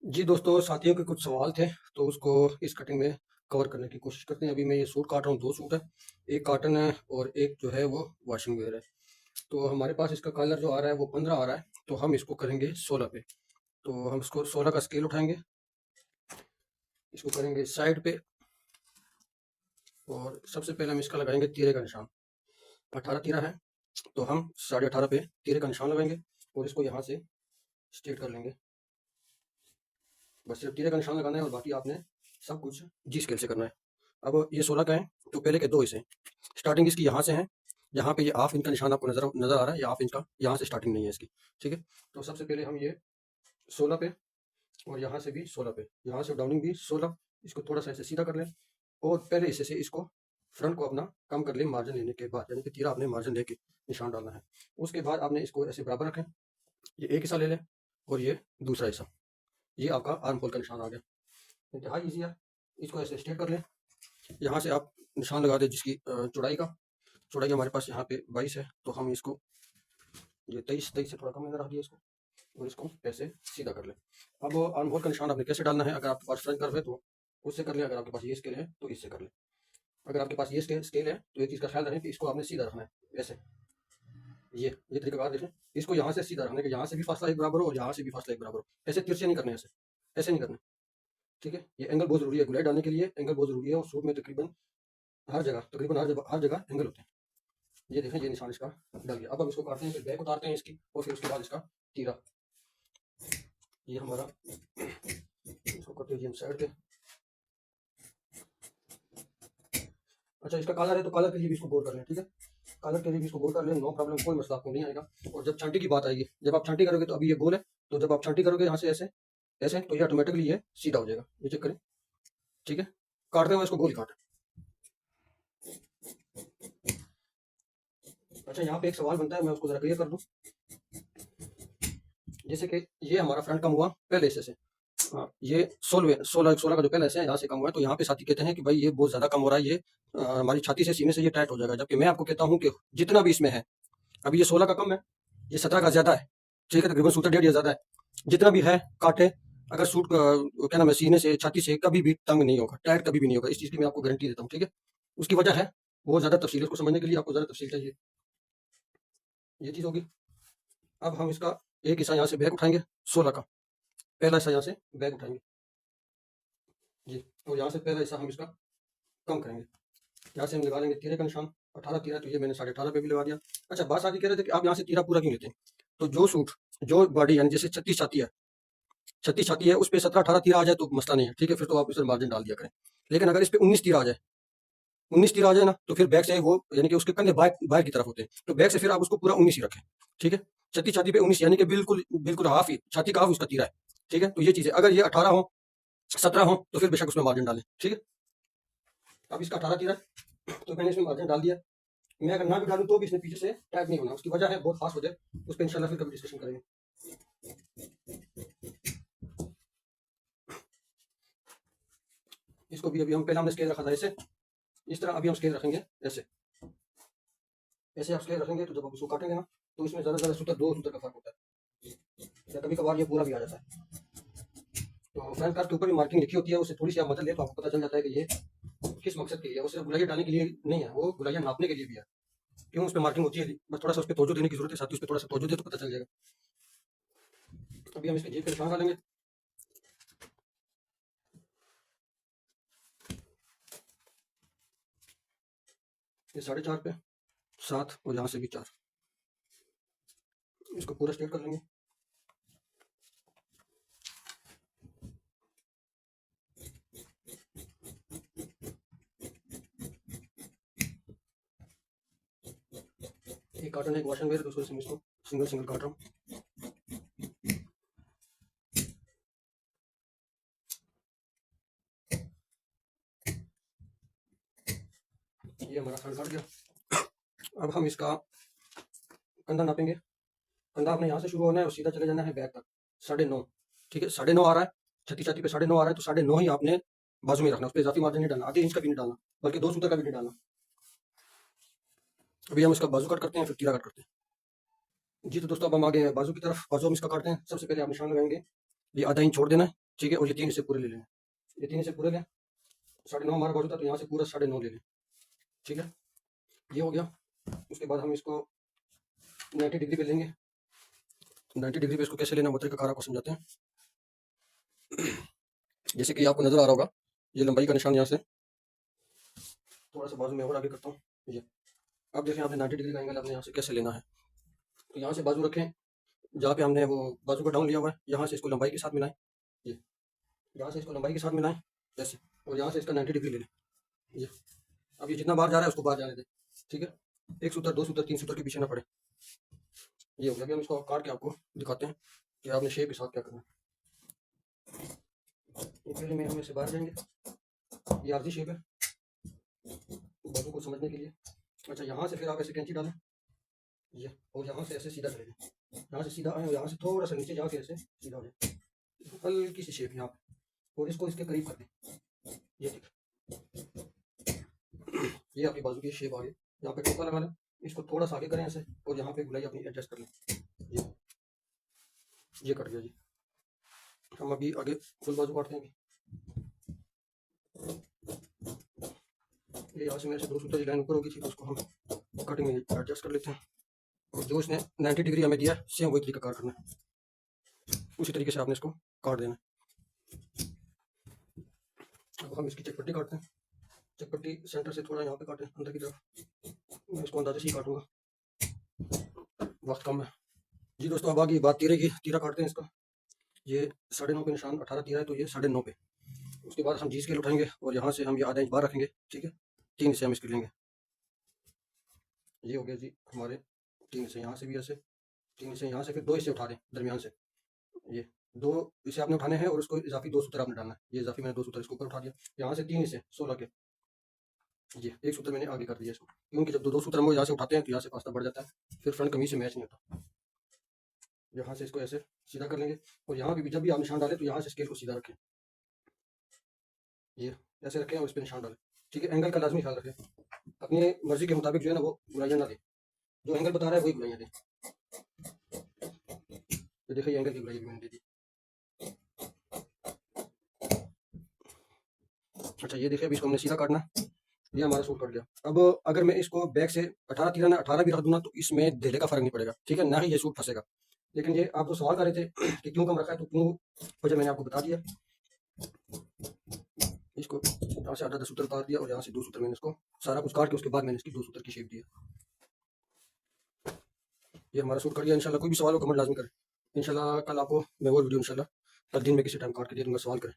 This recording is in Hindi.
जी दोस्तों, साथियों के कुछ सवाल थे, तो उसको इस कटिंग में कवर करने की कोशिश करते हैं। अभी मैं ये सूट काट रहा हूँ, 2 सूट है, एक कॉटन है और एक जो है वो वॉशिंग वेयर है। तो हमारे पास इसका कलर जो आ रहा है वो 15 आ रहा है, तो हम इसको करेंगे 16 पे। तो हम इसको 16 का स्केल उठाएँगे, इसको करेंगे साइड पे और सबसे पहले हम इसका लगाएँगे तिरे का निशान। 18 तिरा है, तो हम 18.5 पे तिरे का निशान लगाएँगे और इसको यहाँ से स्ट्रेट कर लेंगे। बस सिर्फ तिरे का निशान लगाना है और बाकी आपने सब कुछ जी स्केल से करना है। अब ये 16 का है, तो पहले के 2 हिस्से हैं। स्टार्टिंग इसकी यहाँ से है, जहाँ पे ये हाफ इंच का निशान आपको नज़र नज़र आ रहा है, ये हाफ इंच का यहाँ से स्टार्टिंग नहीं है इसकी, ठीक है? तो सबसे पहले हम ये 16 पे और यहाँ से भी 16 पे, यहाँ से डाउनिंग भी 16, इसको थोड़ा सा ऐसे सीधा कर लें और पहले हिस्से से इसको फ्रंट को अपना कम कर लें मार्जिन लेने के बाद, यानी कि तीरा आपने मार्जिन लेके निशान डालना है। उसके बाद आपने इसको ऐसे बराबर रखें, ये एक हिस्सा ले लें और ये दूसरा हिस्सा, ये आपका आर्म होल का निशान आ गया। इंतहाई ईजी है, इसको ऐसे स्ट्रेट कर लें। यहाँ से आप निशान लगा दें जिसकी चौड़ाई का। चौड़ाई हमारे पास यहाँ पे 22 है, तो हम इसको ये 23 से थोड़ा कम मैंने रख दिया इसको और इसको ऐसे सीधा कर लें। अब आर्म होल का निशान आपने कैसे डालना है, अगर आपके पास फ्रंट कर्व है तो उससे कर लें, अगर आपके पास ये स्केल है तो इससे कर लें। अगर आपके पास ये स्केल है तो एक चीज़ का ख्याल रखें कि इसको आपने सीधा रखना है, ऐसे। ये तरीका देखें, इसको यहाँ से सीधा रखने के, यहाँ से भी फासला एक बराबर हो और यहाँ से भी फासला एक बराबर हो। ऐसे तिरछे नहीं करने, ऐसे ऐसे नहीं करने, ठीक है? ये एंगल बहुत ज़रूरी है, गुलाई डालने के लिए एंगल बहुत ज़रूरी है और सूट में तकरीबन हर जगह एंगल होते हैं। ये देखें, ये निशान इसका डल गया। अब हम इसको काटते हैं, फिर बैक उतारते हैं इसकी और फिर उसके बाद इसका तीरा। ये हमारा इसको करते हैं हम साइड पे। अच्छा, इसका कलर है तो कलर के लिए भी इसको गोल कर लें, ठीक है? कलर के लिए भी इसको गोल कर लें, नो प्रॉब्लम, कोई मसला आपको नहीं आएगा। और जब छांटी की बात आएगी, जब आप छांटी करोगे तो अभी ये गोल है, तो जब आप छांटी करोगे यहाँ से ऐसे ऐसे, तो ये ऑटोमेटिकली ये सीधा हो जाएगा। ये चेक करें, ठीक है? काटते हुए इसको गोल ही काटें। अच्छा, यहाँ पे एक सवाल बनता है, मैं उसको जरा क्लियर कर दूँ। जैसे कि ये हमारा फ्रंट कम हुआ पहले हिस्से से, हाँ, ये 16 का जो पहला हिस्सा है यहाँ से कम हुआ है, तो यहाँ पे साथी कहते हैं कि भाई ये बहुत ज़्यादा कम हो रहा है, ये हमारी छाती से सीने से ये टाइट हो जाएगा। जबकि मैं आपको कहता हूँ कि जितना भी इसमें है, अभी ये 16 का कम है, ये 17 का ज़्यादा है, ठीक है? तकरीबन सूत्र डेढ़ या ज़्यादा है। जितना भी है काटे, अगर सूट क्या नाम है, सीने से छाती से कभी भी तंग नहीं होगा, टाइट कभी भी नहीं होगा। इस चीज़ की मैं आपको गारंटी देता हूँ, ठीक है? उसकी वजह है, बहुत ज़्यादा तफसील, उसको समझने के लिए आपको ज़्यादा तफसील चाहिए। ये चीज़ होगी। अब हम इसका एक हिस्सा यहाँ से बैक उठाएंगे, 16 का पहला हिस्सा यहाँ से बैक उठाएंगे जी, और यहाँ से पहला हिस्सा हम इसका कम करेंगे। यहाँ से हम लगा लेंगे तिरे का निशान। 18 तिरा, तो ये मैंने 18.5 पे भी लगा दिया। अच्छा, बात साथ ही कह रहे थे कि आप यहाँ से तिरा पूरा क्यों लेते हैं? तो जो सूट, जो बॉडी यानी जैसे 36 छाती है, 36 छाती है, उस पे 17-18 तिरा आ जाए तो मसला नहीं है, ठीक है? फिर तो आप इस मार्जिन डाल दिया करें। लेकिन अगर इस पे 19 तिरा आ जाए, 19 तिरा आ जाए ना, तो फिर बैक से वो, यानी कि उसके कंधे बाहर बाहर की तरफ होते हैं, तो बैक से फिर आप उसको पूरा 19 ही रखें, ठीक है? 36 छाती पे 19, यानी कि बिल्कुल बिल्कुल हाफ ही, छाती का हाफ उसका तिरा है, ठीक है? तो ये चीज़ है। अगर ये 18 हो, 17 हो, तो फिर बेशक उसमें मार्जिन डालें, ठीक है? अब इसका 18 तिरा है, तो मैंने इसमें मार्जिन डाल दिया। मैं अगर ना भी डालूँ तो भी इसमें पीछे से टाइट नहीं होना, उसकी वजह है बहुत खास वजह, उस पर इंशाल्लाह फिर कभी डिस्कशन करेंगे। इसको भी अभी हम, पहले हमने स्केल रखा था ऐसे, इस तरह अभी हम स्केल रखेंगे ऐसे। ऐसे आप स्केल रखेंगे तो जब आप इसको काटेंगे ना, तो इसमें ज़्यादा ज़्यादा सूत्र, 2 सूत्र का फर्क होता है, या कभी कभार ये पूरा भी आ जाता है। तो फ्रंट कार्ड के ऊपर भी मार्किंग लिखी होती है, उससे थोड़ी सी आप मदद ले तो आपको पता चल जाता है कि ये किस मकसद के लिए है। वो सिर्फ गुलाइयाँ डालने के लिए नहीं है, वो गुलाइयाँ नापने के लिए भी है। क्यों उस पर मार्किंग होती है, बस थोड़ा सा उस पर तवज्जो देने की जरूरत है, साथ ही उस पर थोड़ा सा तवज्जो दे तो पता चल जाएगा। अभी हम इसके जेब पे निशान डालेंगे। ये 4.5 पे 7 और यहाँ से भी 4, इसको पूरा स्ट्रेट कर लेंगे। एक कार्टन एक वॉशिंग वेयर, दूसरे से मैं इसको सिंगल सिंगल काट रहा हूँ। ये हमारा फ्रंट काट गया। अब हम इसका कंधा नापेंगे। कंधा अपने यहाँ से शुरू होना है और सीधा चले जाना है बैक तक, 9.5, ठीक है? 9.5 आ रहा है, छत्ती छाती पे 9.5 आ रहा है, तो 9.5 ही आपने बाजू में रखना, उस पर इजाफी मार्जिन नहीं डालना, आधे इंच का भी नहीं डालना, बल्कि 2 सूत्र का भी नहीं डालना। अभी हम इसका बाजू कट करते हैं, फिर तीरा कट करते हैं। जी, तो दोस्तों अब हम आगे बाजू की तरफ। बाजू हम इसका काटते हैं, सबसे पहले आप निशान लगाएंगे, ये आधा इंच छोड़ देना है, ठीक है। और ये 3 हिस्से पूरे ले लें, ये 3 हिस्से पूरे लें, 9.5 हमारा बाजू था तो यहाँ से पूरा 9.5 ले लें, ठीक है। ये हो गया। उसके बाद हम इसको 90 डिग्री पे लेंगे। 90 डिग्री पे इसको कैसे लेना वो तरीका कार आपको समझाते हैं। जैसे कि आपको नजर आ रहा होगा ये लंबाई का निशान, यहाँ से थोड़ा सा बाजू में और आगे करता हूँ ये। अब देखें आपने 90 डिग्री का एंगल आपने यहाँ से कैसे लेना है। तो यहाँ से बाजू रखें, जहाँ पे हमने वो बाजू का डाउन लिया हुआ है, यहाँ से इसको लंबाई के साथ मिलाएं, ये यहाँ से इसको लंबाई के साथ मिलाएं जैसे, और यहाँ से इसका 90 डिग्री ले लें ये। अब ये जितना बाहर जा रहा है उसको बाहर जाने दें, ठीक है। 1 सूत्र 2 सूत्र 3 सूत्र के पीछे ना पड़े। ये हो गया। अभी हम इसको काट के आपको दिखाते हैं कि आपने शेप के साथ क्या करना है। ये पहले में हम इससे बाहर जाएंगे, ये आरजी शेप है बाजू को समझने के लिए। अच्छा, यहाँ से फिर आप ऐसे कैंची डालें ये, और यहाँ से ऐसे सीधा चले जाए, यहाँ से सीधा आए और यहाँ से थोड़ा सा नीचे जाके ऐसे सीधा हो जाए, हल्की सी शेप यहाँ पे, और इसको इसके करीब कर दें। ये ठीक, ये आपकी बाजू की शेप आ गई। यहाँ पे टेपा लगा लें, इसको थोड़ा सा आगे करें ऐसे, और यहाँ पे गुलाई अपनी एडजस्ट कर लें। ये कट गया जी। हम अभी आगे फुल बाजू काटते हैं। ये यहाँ से मेरे से 2 सूत्र की लाइन ऊपर होगी थी, तो उसको हम कटिंग में एडजस्ट कर लेते हैं। और जो इसने 90 डिग्री हमें दिया सेम वही तरीका कार करना है, उसी तरीके से आपने इसको काट देना है। अब हम इसकी चटपट्टी काटते हैं। चटपट्टी सेंटर से थोड़ा यहाँ पे काटें अंदर की तरफ, मैं इसको अंदाजे से ही काटूंगा, वक्त कम है जी। दोस्तों अब आगे बात तीरे की, तीरा काटते हैं इसका। ये 9.5 पे निशान 18 तीरा है, तो ये 9.5 पे। उसके बाद हम जी स्केल उठाएंगे और यहाँ से हम ये आधा इंच बाहर रखेंगे, ठीक है। 3 हिस्से हम इसके लेंगे। ये हो गया जी हमारे 3 हिस्से, यहाँ से भी ऐसे 3 हिस्से, यहाँ से फिर 2 हिस्से उठा दें दरमियान से। ये 2 हिस्से आपने उठाने हैं और उसको इजाफी 2 सूत्र आपने डालना है। ये इजाफी मैंने 2 सूत्र इसको ऊपर उठा दिया, यहाँ से 3 हिस्से 16 के। ये 1 सूत्र मैंने आगे कर दिया इसको, क्योंकि जब 2 सूत्र हम यहाँ से उठाते हैं तो यहाँ से फासला बढ़ जाता है, फिर फ्रंट कमीज से मैच नहीं होता। यहाँ से इसको ऐसे सीधा कर लेंगे, और यहाँ भी जब भी आप निशान डालें तो यहाँ से स्केल को सीधा रखें, ये ऐसे रखें और इस पर निशान डालें, ठीक है। एंगल का लाजमी ख्याल रखें, अपनी मर्जी के मुताबिक जो है ना वो गुलाइयाँ ना दें, जो एंगल बता रहा है वही गुलाइयाँ दें। तो देखिए एंगल की गुलाई मैंने दे दी। अच्छा, ये देखिए अभी इसको हमने सीधा काटना, ये हमारा सूट कट गया। अब अगर मैं इसको बैक से 18 तीरा ना 18 भी रख दूँ ना, तो इसमें धेले का फर्क नहीं पड़ेगा, ठीक है, ना ही ये सूट फंसेगा। लेकिन ये आप जो सवाल कर रहे थे कि क्यों कम रखा है, तो क्यों वजह मैंने आपको बता दिया। इसको यहाँ से आधा सूत्र उतार दिया और यहाँ से 2 सूत्र मैंने इसको सारा कुछ काट के उसके बाद मैंने इसकी 2 सूत्र की शेप दी। ये हमारा सूट कट गया। इंशाल्लाह कोई भी सवाल हो कमेंट लाजमी करें। इंशाल्लाह कल आपको मैं और वीडियो इंशाल्लाह कल दिन में किसी टाइम काट के दे दूँगा, सवाल करें।